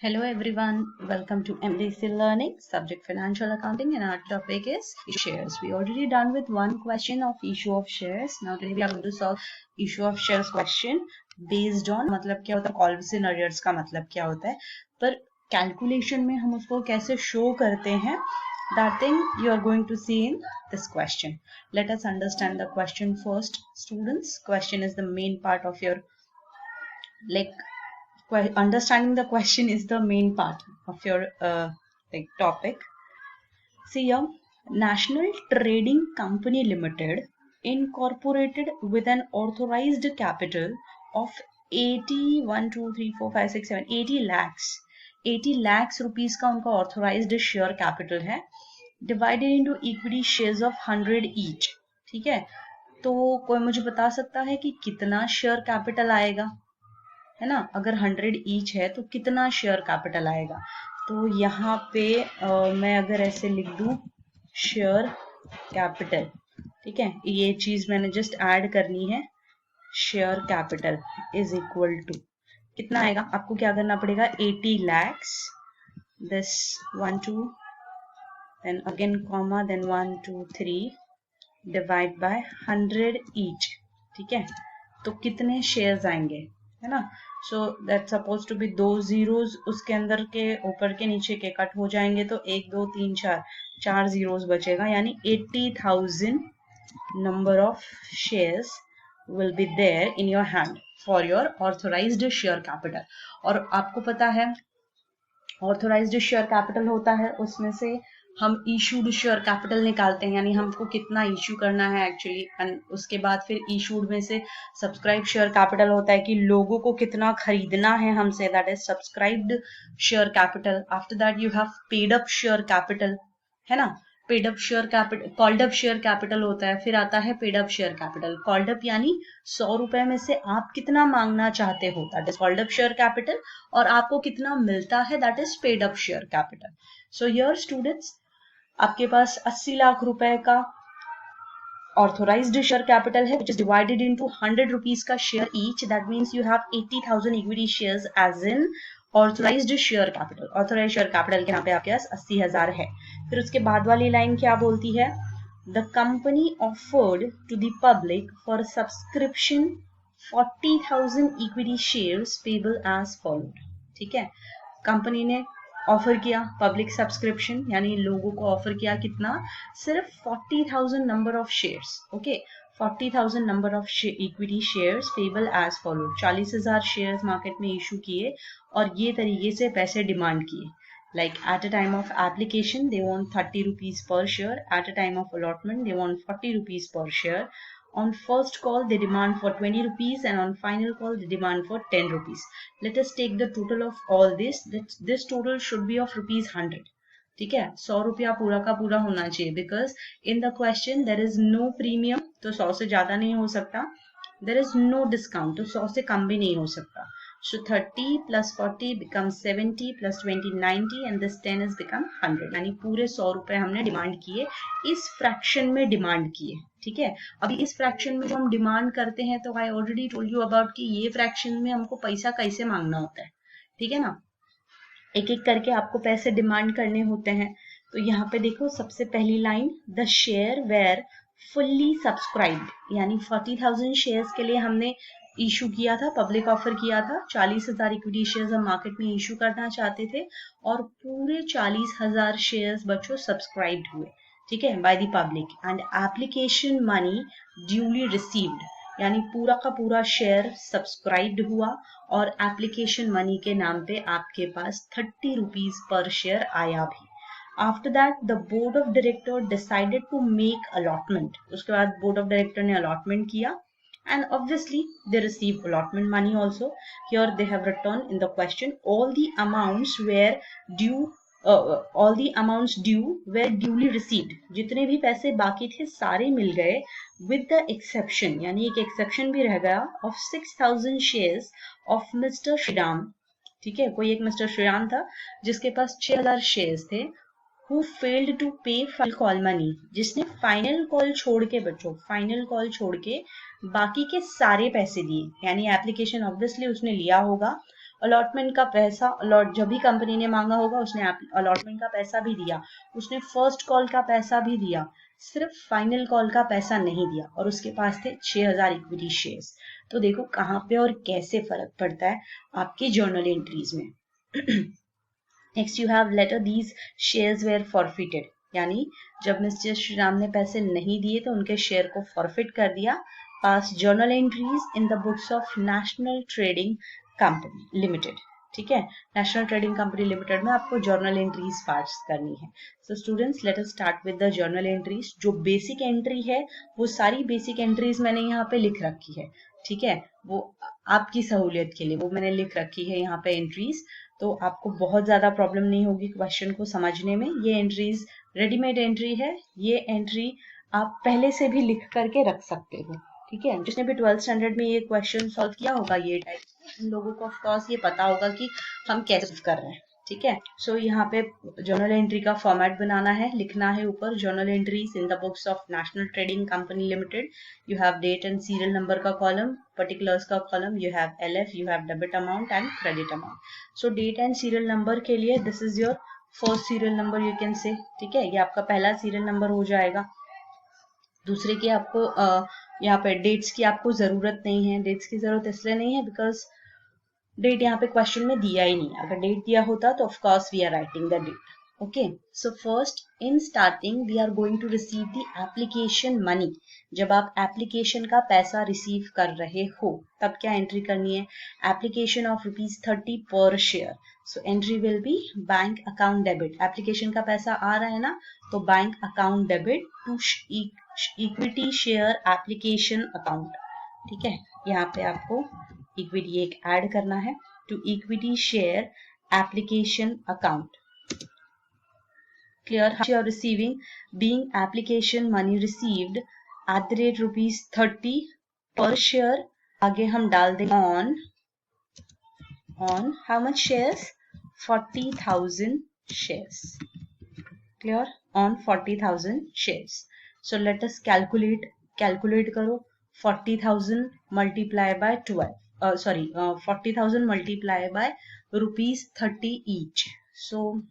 Hello everyone, welcome to MDC Learning, subject Financial Accounting, and our topic is shares. We already done with one question of issue of shares. Now today we are going to solve issue of shares question based on मतलब क्या होता है calls in arrears का मतलब क्या होता है, पर कैलकुलेशन में हम उसको कैसे शो करते हैं, that thing you are going to see in this question. Let us understand the question first, students. Question is the main part of your understanding the question is the main part of your topic. See here, National Trading Company Limited incorporated with an authorized capital of 80 lakhs 80 lakhs rupees का उनका authorized share capital है, divided into equity shares of 100 each. ठीक है, तो कोई मुझे बता सकता है कि कितना शेयर कैपिटल आएगा, है ना? अगर 100 ईच है तो कितना शेयर कैपिटल आएगा? तो यहाँ पे मैं अगर ऐसे लिख दूं शेयर कैपिटल, ठीक है, ये चीज मैंने जस्ट ऐड करनी है, share capital is equal to कितना आएगा? आपको क्या करना पड़ेगा? 80 lakhs, this 1 2 then again comma then 1 2 3 divide by 100 each. ठीक है, तो कितने शेयर्स आएंगे, है ना? So that suppose to be 2 zeros उसके अंदर के ऊपर के नीचे के कट हो जाएंगे, तो 1 2 3 4 जीरोस बचेगा, यानी 80,000 number of shares will be there in your hand for your authorised share capital. और आपको पता है ऑथोराइज्ड शेयर कैपिटल होता है, उसमें से हम इशूड शेयर कैपिटल निकालते हैं, यानी हमको कितना इशू करना है एक्चुअली, एंड उसके बाद फिर इशूड में से सब्सक्राइब शेयर कैपिटल होता है कि लोगों को कितना खरीदना है हमसे, that is subscribed share capital. After that you have paid up share capital, है ना? Paid up share capital, called up share capital होता है, फिर आता है paid up share capital. Called up यानी 100 रुपए में से आप कितना मांगना चाहते हो, that is called up share capital, और आपको कितना मिलता है, that is paid up share capital. So here students, आपके पास 80 लाख रुपए का ऑथोराइज्ड शेयर कैपिटल है, which is divided into 100 rupees का share each. That means you have 80,000 equity shares as in authorised share capital. Authorised share capital के यहाँ पे आपके पास 80,000 है. फिर उसके बाद वाली लाइन क्या बोलती है? The company offered to the public for subscription 40,000 equity shares payable as followed. ठीक है, कंपनी ने ऑफर किया पब्लिक सब्सक्रिप्शन, यानी लोगों को ऑफर किया कितना? सिर्फ 40,000 number of shares. Okay, 40,000 number of equity shares payable as followed. 40,000 shares market में इशू किए और ये तरीके से पैसे डिमांड किए. Like at a time of application they want 30 rupees per share, at a time of allotment they want 40 rupees per share, on first call they demand for 20 rupees, and on final call they demand for 10 rupees. Let us take the total of all this. This total should be of rupees 100. ठीक है, 100 रुपया पूरा का पूरा होना चाहिए, because in the question there is no premium, तो 100 से ज्यादा नहीं हो सकता. देर इज नो डिस्काउंट, तो 100 से कम भी नहीं हो सकता. So 30 plus 40 becomes 70 plus 20 90 and this 10 has become 100. यानी पूरे 100 रुपए हमने डिमांड किए, इस फ्रैक्शन में डिमांड किए. ठीक है, अभी इस फ्रैक्शन में जो हम डिमांड करते हैं, तो I already told you about कि ये फ्रैक्शन में हमको पैसा कैसे मांगना होता है. ठीक है ना, एक एक करके आपको पैसे डिमांड करने होते हैं. तो यहाँ पे देखो, सबसे पहली line, the share were fully subscribed, यानी 40,000 शेयर्स के लिए हमने इशू किया था, पब्लिक ऑफर किया था. 40,000 इक्विटी शेयर्स हम मार्केट में इशू करना चाहते थे, और पूरे 40,000 शेयर्स बच्चों सब्सक्राइब्ड हुए. ठीक है, by the public, and application money duly received, यानी पूरा का पूरा शेयर सब्सक्राइब्ड हुआ और एप्लीकेशन मनी के नाम पे आपके पास 30 रुपीज पर शेयर आया भी. After that the board of director decided to make allotment. उसके बाद बोर्ड ऑफ डायरेक्टर ने अलॉटमेंट किया, and obviously they receive allotment money also. Here they have written in the question all the amounts were due, all the amounts due were duly received. जितने भी पैसे बाकी थे सारे मिल गए, with the exception, यानी एक exception भी रह गया, of 6,000 shares of Mr. Shriram. ठीक है, कोई एक मिस्टर श्रीराम था जिसके पास 6,000 शेयर्स थे, who failed to pay final call money, जिसने फाइनल कॉल छोड़ के, बच्चों फाइनल कॉल छोड़ के बाकी के सारे पैसे दिए. यानी एप्लीकेशन ऑब्वियसली उसने लिया होगा, अलॉटमेंट का पैसा अलॉट जब भी कंपनी ने मांगा होगा उसने अलॉटमेंट का पैसा भी दिया, उसने फर्स्ट कॉल का पैसा भी दिया, सिर्फ फाइनल कॉल का पैसा नहीं दिया, और उसके पास थे 6000 इक्विटी शेयर्स। तो देखो कहाँ पे और कैसे फर्क पड़ता है आपकी जर्नल एंट्रीज में। Next you have later these shares were forfeited, यानी जब मिस्टर श्रीराम ने पैसे नहीं दिए तो उनके शेयर को फॉरफिट कर दिया। पास journal entries in the books of national trading company limited, ठीक है, नेशनल ट्रेडिंग कंपनी लिमिटेड में आपको जर्नल एंट्रीज पास करनी है। So students let us start with the journal entries. जो बेसिक एंट्री है वो सारी बेसिक एंट्रीज मैंने यहाँ पे लिख रखी है, ठीक है, वो आपकी सहूलियत के लिए वो मैंने लिख रखी है यहाँ पे एंट्रीज, तो आपको बहुत ज्यादा प्रॉब्लम नहीं होगी क्वेश्चन को समझने में। ये एंट्रीज रेडीमेड एंट्री है, ये एंट्री आप पहले से भी लिख करके रख सकते हो, ठीक है। जिसने भी 12th स्टैंडर्ड में ये क्वेश्चन सॉल्व किया होगा ये टाइप, उन लोगों को ऑफ कोर्स ये पता होगा कि हम कैसे कर रहे हैं, ठीक है। सो यहाँ पे जर्नल एंट्री का फॉर्मेट बनाना है, लिखना है ऊपर journal entries in the books of national trading company limited. You have date and serial number का कॉलम, पर्टिकुलर्स का column, you have LF, you have debit amount and credit amount. So date and serial number के लिए this is your first serial number you can say, ठीक है, ये आपका पहला serial number हो जाएगा। दूसरे की आपको यहाँ पे डेट्स की आपको जरूरत नहीं है, डेट्स की जरूरत इसलिए नहीं है बिकॉज डेट यहाँ पे क्वेश्चन में दिया ही नहीं, अगर डेट दिया होता तो of course we are writing the date. Okay, so first in starting we are going to receive the application money. जब आप एप्लीकेशन का पैसा रिसीव कर रहे हो तब क्या एंट्री करनी है, एप्लीकेशन ऑफ ₹30 पर share. So entry will be bank account debit, application का पैसा आ रहा है ना, तो bank account debit to equity share application account, ठीक है, यहाँ पे आपको इक्विटी एक ऐड करना है, to equity share application account. Clear, you are receiving being application money received at the rate ₹30 per share। आगे हम डाल दें on how much shares, 40,000 shares। clear, on 40,000 shares। so let us calculate करो 40,000 multiply by 12 40,000 multiply by ₹30 each। so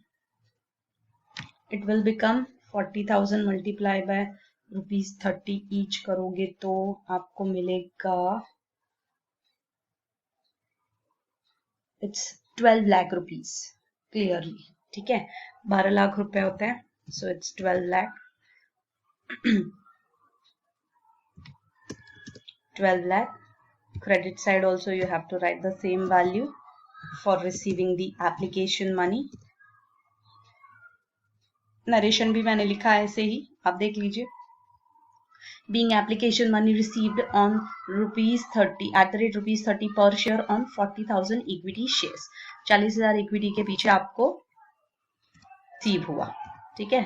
it will become 40,000 multiply by ₹30 each करोगे तो आपको मिलेगा it's 12 lakh rupees clearly, ठीक है, 12 लाख रुपए होता है, so it's 12 lakh 12 lakh। credit side also you have to write the same value for receiving the application money। Narration भी मैंने लिखा है ऐसे ही, आप देख लीजिए। being application money received on ₹30 at the rate ₹30 per share on 40,000 equity shares। 40,000 equity के पीछे आपको रिसीव हुआ, ठीक है,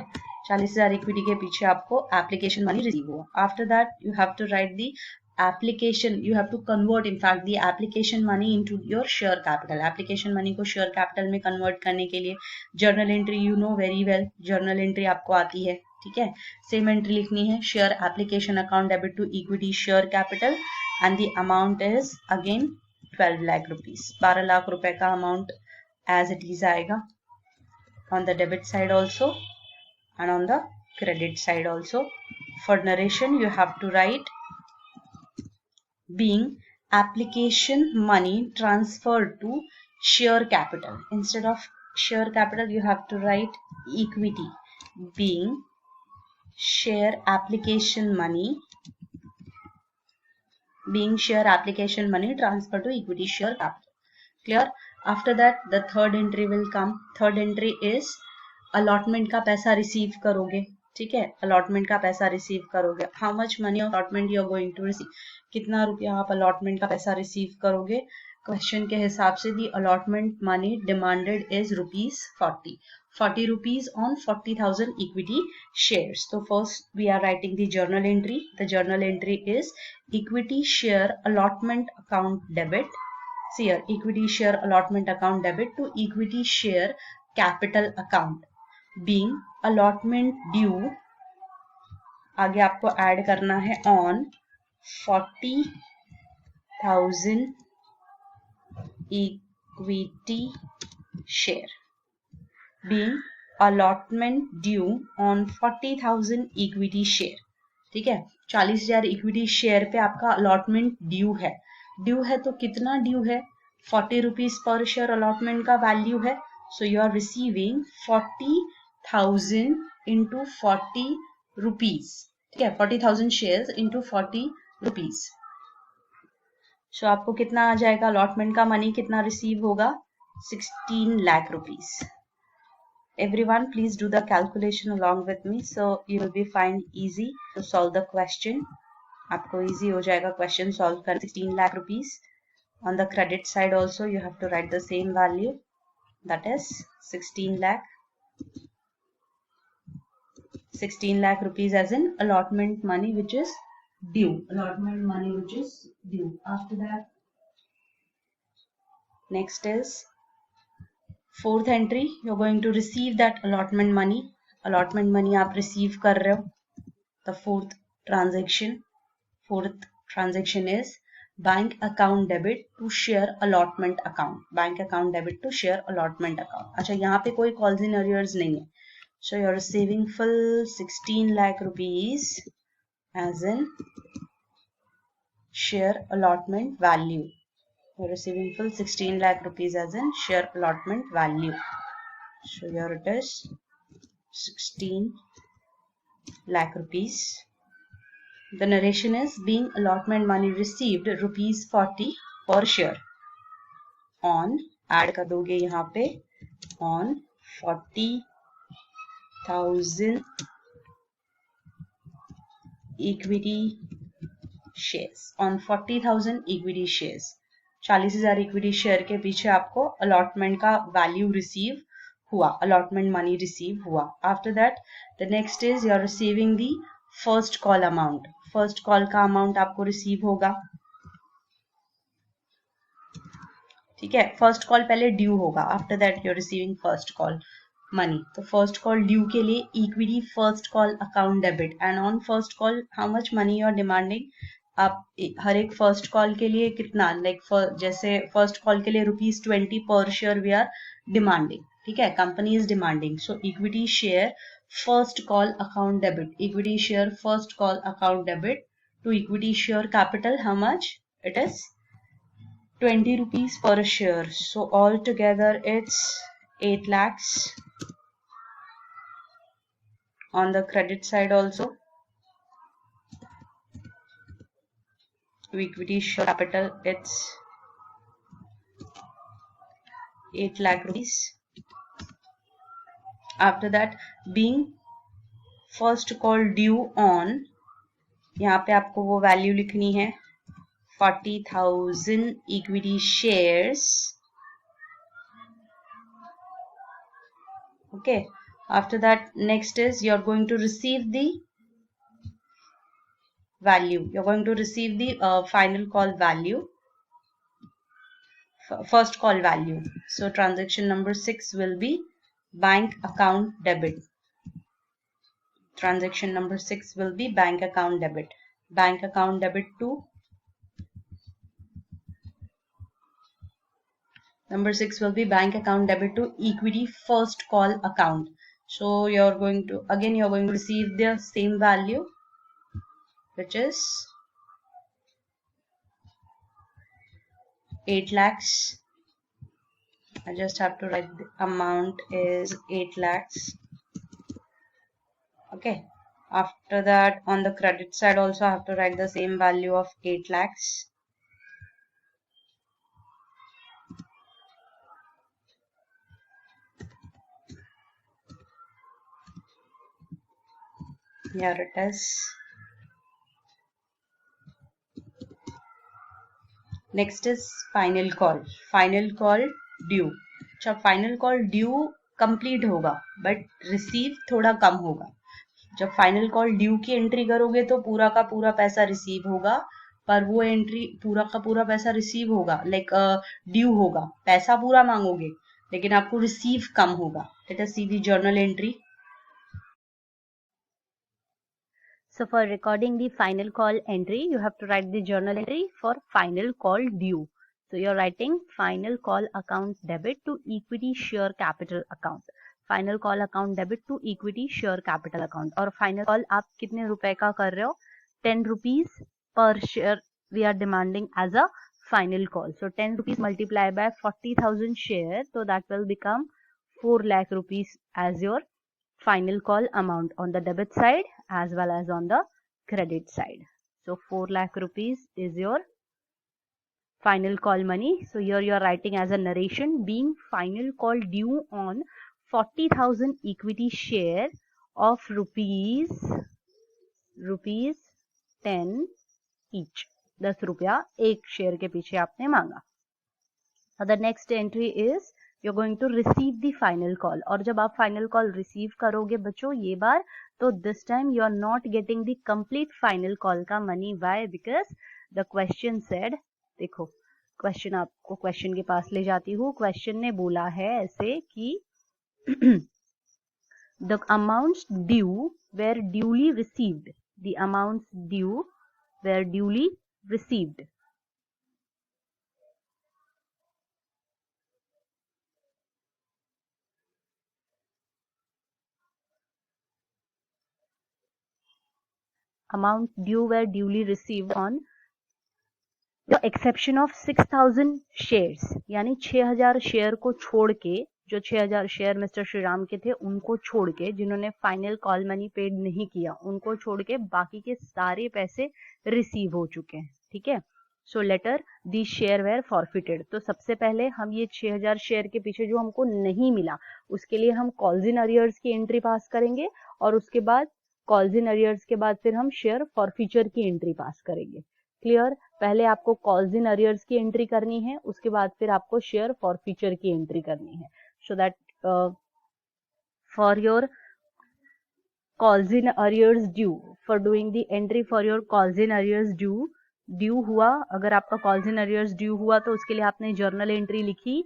40,000 इक्विटी के पीछे आपको एप्लीकेशन मनी रिसीव हुआ। After that you have to write the application, you have to convert in fact the application money into your share capital। application money को share capital में convert करने के लिए journal entry you know very well, journal entry आपको आती है, ठीक है, सेम एंट्री लिखनी है, share application account debit to equity share capital and the amount is again 12 lakh rupees। 12 lakh रुपए का अमाउंट as it is आएगा on the debit side also and on the credit side also। for narration you have to write being application money transferred to share capital। instead of share capital you have to write equity, being share application money transferred to equity share capital। clear, after that the third entry will come। third entry is allotment का पैसा receive करोगे, ठीक है, allotment का पैसा receive करोगे। How much money allotment you are going to receive, कितना रुपया आप अलॉटमेंट का पैसा रिसीव करोगे, क्वेश्चन के हिसाब से the allotment money demanded is ₹40 on 40,000 equity shares। so first we are writing the journal entry। the journal entry is equity share allotment account debit, see here equity share allotment account debit to equity share capital account, being allotment due, आगे आपको add करना है on 40,000 equity share being allotment due on 40,000 equity share. ठीक है, 40,000 equity share पे आपका allotment due है तो कितना ड्यू है, 40 रुपीज पर शेयर अलॉटमेंट का वैल्यू है. So you are receiving 40,000 into 40 rupees. ठीक है, 40,000 शेयर इंटू 40 रुपीज. सो आपको कितना आ जाएगा, अलॉटमेंट का मनी कितना रिसीव होगा, 16 lakh rupees. Everyone, please do the calculation along with me, so you will be find easy to solve the question. आपको easy हो जाएगा question solve कर. 16 lakh rupees. On the credit side also you have to write the same value, that is 16 lakh. 16 lakh rupees as in allotment money which is due. Allotment money which is due. After that, next is fourth entry. You're going to receive that allotment money. Allotment money आप receive कर रहे हो. The fourth transaction is bank account debit to share allotment account. Bank account debit to share allotment account. अच्छा, यहाँ पे कोई calls in arrears नहीं है. So you're receiving full 16 lakh rupees as in share allotment value. You're receiving full 16 lakh rupees as in share allotment value. So here it is 16 lakh rupees. The narration is being allotment money received rupees 40 per share on, add कर दोगे यहाँ पे, on 40,000 equity shares. On 40,000 equity shares. 40,000 equity share के पीछे आपको allotment का value receive हुआ, allotment money receive हुआ. After that the next is you are receiving the first call amount. First call का अमाउंट आपको रिसीव होगा. ठीक है, फर्स्ट कॉल पहले ड्यू होगा. After that you are receiving first call money. तो फर्स्ट कॉल ड्यू के लिए equity first call account debit, and on first call how much money you are demanding. आप हर एक फर्स्ट कॉल के लिए कितना, जैसे फर्स्ट कॉल के लिए ₹20 पर शेयर वी आर डिमांडिंग. ठीक है, company is demanding. So equity share first call account debit, equity share first call account debit to equity share capital, how much it is 20 rupees per share. So all together it's 8 lakhs. On the credit side also, equity share capital it's 8 lakh rupees. After that, being first call due on, यहाँ पे आपको वो value लिखनी है 40,000 equity shares. Okay, after that next is you're going to receive the value. You're going to receive the final call value, first call value. So transaction number 6 will be bank account debit. Transaction number 6 will be bank account debit. Bank account debit to, number 6 will be bank account debit to equity first call account. So you're going to receive the same value, which is 8 lakhs. I just have to write the amount is 8 lakhs. Okay. After that, on the credit side also I have to write the same value of 8 lakhs. Here it is. Next is final call. Final call due. अच्छा, final call due complete होगा but receive थोड़ा कम होगा. जब final call due की entry करोगे तो पूरा का पूरा पैसा रिसीव होगा, पर वो एंट्री पूरा का पूरा पैसा रिसीव होगा, ड्यू होगा, पैसा पूरा मांगोगे लेकिन आपको रिसीव कम होगा. Let us see the journal entry. So for recording the final call entry, you have to write the journal entry for final call due. So you're writing final call account debit to equity share capital account. Final call account debit to equity share capital account. और final call आप कितने रुपए का कर रहे हो? 10 rupees per share we are demanding as a final call. So 10 rupees multiplied by 40,000 shares, so that will become 4 lakh rupees as your final call amount on the debit side as well as on the credit side. So 4 lakh rupees is your final call money. So here you are writing as a narration, being final call due on 40,000 equity share of rupees 10 each. 10 रुपया एक share के पीछे आपने मांगा. The next entry is you're going to receive the final call. और जब आप final call receive करोगे बच्चों ये बार, तो this time you are not getting the complete final call का money. Why? Because the question said, देखो क्वेश्चन आपको क्वेश्चन के पास ले जाती हूँ. क्वेश्चन ने बोला है ऐसे कि the amounts due were duly received. The amounts due were duly received. Amounts due were duly received on the exception of 6,000 shares. यानी 6,000 शेयर को छोड़ के, जो 6,000 शेयर मिस्टर श्रीराम के थे उनको छोड़ के, जिन्होंने फाइनल कॉल मनी पेड नहीं किया उनको छोड़ के बाकी के सारे पैसे रिसीव हो चुके हैं. ठीक है. So letter the share were forfeited. तो सबसे पहले हम ये 6,000 शेयर के पीछे जो हमको नहीं मिला उसके लिए हम कॉल्स इन अरियर्स की एंट्री पास करेंगे और उसके बाद कॉल्स इन अरियर्स के बाद फिर हम शेयर फॉरफिचर की एंट्री पास करेंगे. क्लियर. पहले आपको कॉल्स इन अरियर्स की एंट्री करनी है, उसके बाद फिर आपको शेयर फॉरफिचर की एंट्री करनी है. So that for your calls in arrears due, for doing the entry for your calls in arrears due हुआ, अगर आपका कॉल्स इन अरियर्स ड्यू हुआ तो उसके लिए आपने जर्नल एंट्री लिखी,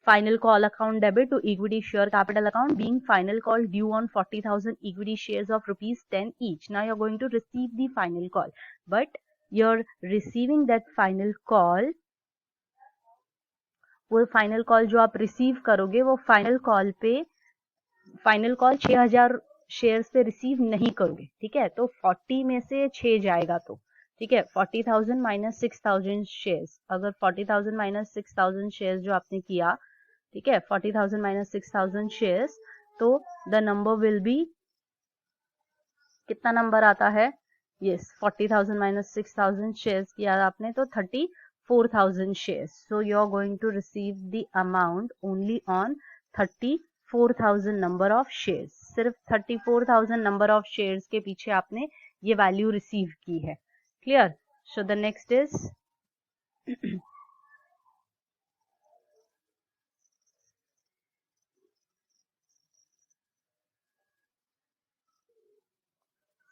final call account debit to equity share capital account being final call due on 40,000 equity shares of rupees 10 each. Now you're going to receive the final call, but you're receiving that final call, वो final call जो आप receive करोगे वो final call 6,000 shares पे receive नहीं करोगे. ठीक है. तो 40 में से 6 जाएगा तो ठीक है. 40,000 minus 6,000 shares, अगर 40,000 minus 6,000 shares जो आपने किया, ठीक है, 40,000 minus 6,000 shares, तो the number will be, कितना नंबर आता है? yes, 40,000 minus 6,000 shares किया आपने तो 34,000 shares. so you are going to receive the amount only on 34,000 number of shares. सिर्फ 34,000 number of shares के पीछे आपने ये value receive की है. clear. so the next is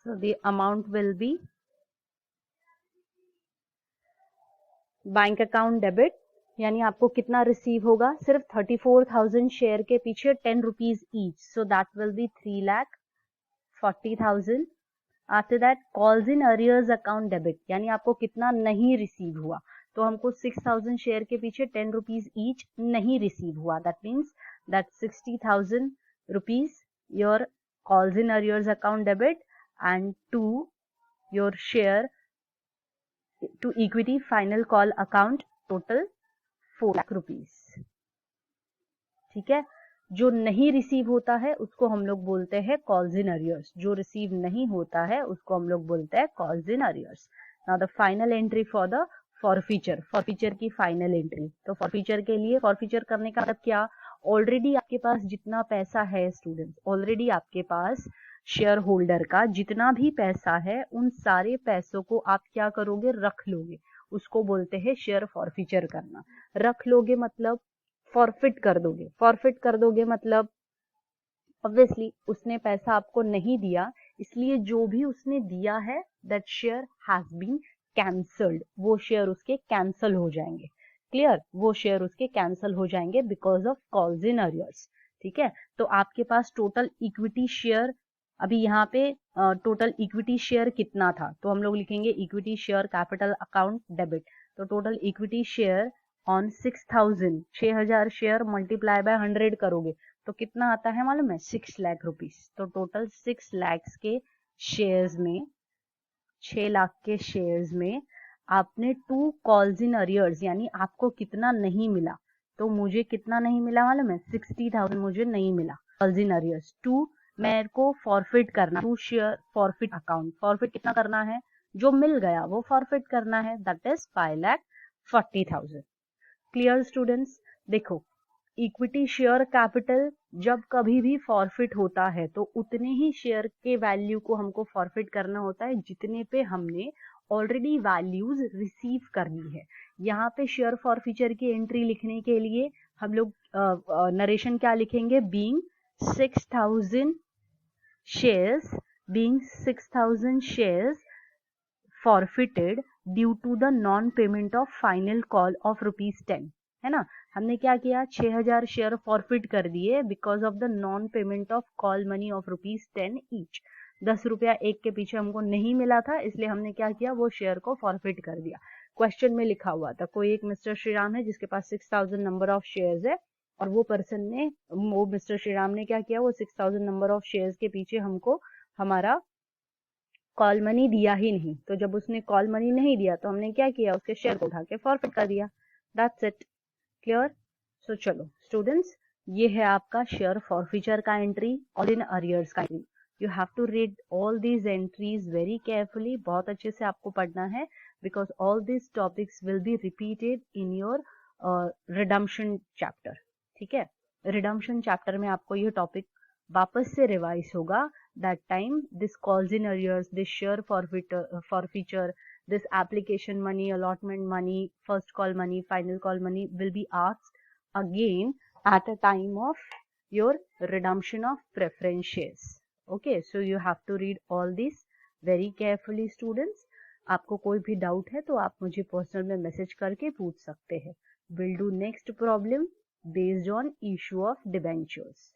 so the amount will be bank account debit, यानी आपको कितना रिसीव होगा? सिर्फ 34,000 शेयर के पीछे 10 rupees each. So that will be 3,40,000. After that calls in arrears account debit, यानी आपको कितना नहीं रिसीव हुआ, तो हमको 6,000 शेयर के पीछे 10 रुपीज ईच नहीं रिसीव हुआ. That means that 60,000 rupees your calls in arrears account debit and to your share to equity final call account total 4 lakh rupees. ठीक है. जो नहीं रिसीव होता है उसको हम लोग बोलते हैं कॉल्स इन अरियर्स, जो रिसीव नहीं होता है उसको हम लोग बोलते हैं calls in arrears. Now the final entry for the forfeiture, forfeiture की फाइनल एंट्री. तो फॉरफीचर के लिए, फॉरफीचर करने का मतलब क्या? ऑलरेडी आपके पास जितना पैसा है स्टूडेंट्स, ऑलरेडी आपके पास शेयर होल्डर का जितना भी पैसा है उन सारे पैसों को आप क्या करोगे? रख लोगे. उसको बोलते हैं शेयर फॉरफीचर करना. रख लोगे मतलब फॉरफिट कर दोगे. फॉरफिट कर दोगे मतलब ऑब्वियसली उसने पैसा आपको नहीं दिया, इसलिए जो भी उसने दिया है that share has been cancelled. वो शेयर उसके कैंसल हो जाएंगे. क्लियर. वो शेयर उसके कैंसल हो जाएंगे because of calls in arrears. ठीक है. तो आपके पास टोटल इक्विटी शेयर, अभी यहाँ पे टोटल इक्विटी शेयर कितना था, तो हम लोग लिखेंगे equity share capital account debit. तो total equity share on 6000, 6000 share multiply by 100 करोगे तो कितना आता है मालूम है? 6 लाख रुपीस। तो टोटल 6 लाख के शेयर्स में, 6 लाख के शेयर्स में आपने 2 कॉल्स इन अरियर्स, यानी आपको कितना नहीं मिला। तो मुझे कितना नहीं मिला मालूम है? 60,000 मुझे नहीं मिला कॉल्स इन अरियर्स। 2 मेरे को फॉरफिट करना, 2 शेयर फॉरफिट अकाउंट। फॉरफिट कितना करना है? जो मिल गया वो फॉरफिट करना है, दैट इज 5,40,000। Clear students? देखो, इक्विटी शेयर कैपिटल जब कभी भी फॉरफिट होता है तो उतने ही शेयर के वैल्यू को हमको फॉरफिट करना होता है जितने पे हमने ऑलरेडी वैल्यूज रिसीव करनी है। यहाँ पे शेयर फॉरफीचर की एंट्री लिखने के लिए हम लोग नरेशन क्या लिखेंगे? Being 6,000 shares, being 6,000 shares forfeited due to the non-payment of final call of ₹10, है ना? हमने क्या किया? 6,000 शेयर फॉरफिट कर दिए because of the non payment of call money of ₹10 each. 10 रुपया एक के पीछे हमको नहीं मिला था, इसलिए हमने क्या किया? वो शेयर को फॉरफिट कर दिया। क्वेश्चन में लिखा हुआ था कोई एक मिस्टर श्रीराम है जिसके पास 6,000 नंबर ऑफ शेयर्स है, और वो पर्सन ने, वो मिस्टर श्रीराम ने क्या किया? वो 6,000 नंबर ऑफ शेयर्स के पीछे हमको हमारा कॉल मनी दिया ही नहीं। तो जब उसने कॉल मनी नहीं दिया तो हमने क्या किया? उसके शेयर को उठा के फॉरफिट कर दिया। That's it. क्लियर? सो चलो स्टूडेंट्स, ये है आपका शेयर फॉरफीचर का एंट्री और इन अरियर्स का entry. You have to read all these entries very carefully. बहुत अच्छे से आपको पढ़ना है because all these topics will be repeated in your redemption chapter. ठीक है? रिडम्पशन चैप्टर में आपको ये टॉपिक वापस से रिवाइज होगा। That time this calls in arrears, this share forfeiture, this application money, allotment money, first call money, final call money will be asked again at a time of your redemption of preference shares. Okay, so you have to read all this very carefully students. आपको कोई भी doubt है तो आप मुझे personal में message करके पूछ सकते हैं। We'll do next problem based on issue of debentures.